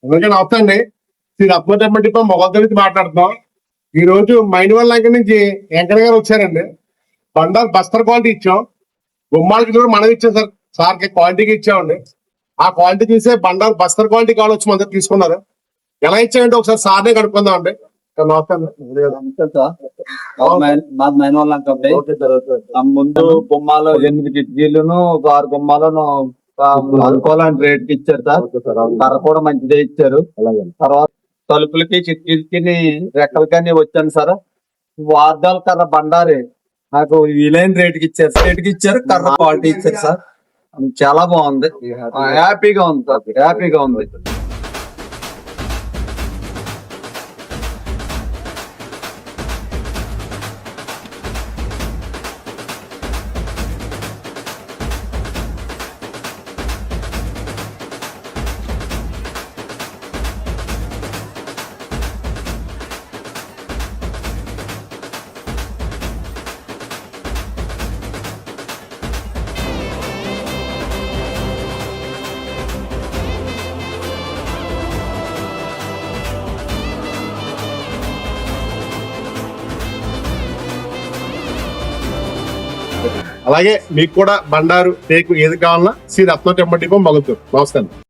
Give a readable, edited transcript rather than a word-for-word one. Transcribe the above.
అందుకే నమస్తే అండి. శ్రీ రత్నటెంపటితో మొగల్ నుంచి మాట్లాడుతున్నాం. ఈ రోజు మైండ్వల్ లంక నుంచి వెంకట గారు వచ్చారండి. బండారు బస్తర్ క్వాలిటీ ఇచ్చాం. బొమ్మాలకి కూడా మనం ఇచ్చాం సార్. సార్కి క్వాలిటీకి ఇచ్చామండి. ఆ క్వాలిటీ చూసే బండారు బస్తర్ క్వాలిటీ కావాలి వచ్చి మన తీసుకున్నారు. ఎలా ఇచ్చామంటే ఒకసారి సార్నే కనుక్కుందాం అండి. నమస్తే ముందు బొమ్మలు 8 కిటికీలను 6 బొమ్మలను అనుకోవాలని రేట్ కి ఇచ్చారు సార్. కర్ర కూడా మంచిదే ఇచ్చారు. తర్వాత తలుపులకి కిటికీలకి రెక్కలకని వచ్చాను సార్. వార్దాల కర్ర బండారి నాకు వీలైన రేటుకి ఇచ్చారు. కర్ర క్వాలిటీ ఇచ్చారు సార్. చాలా బాగుంది. హ్యాపీగా ఉంది సార్. హ్యాపీగా ఉంది. అలాగే మీకు కూడా బండారు టేకు ఏది కావాలన్నా శ్రీ రత్నటెంపటి మొగల్తూరు. నమస్తే.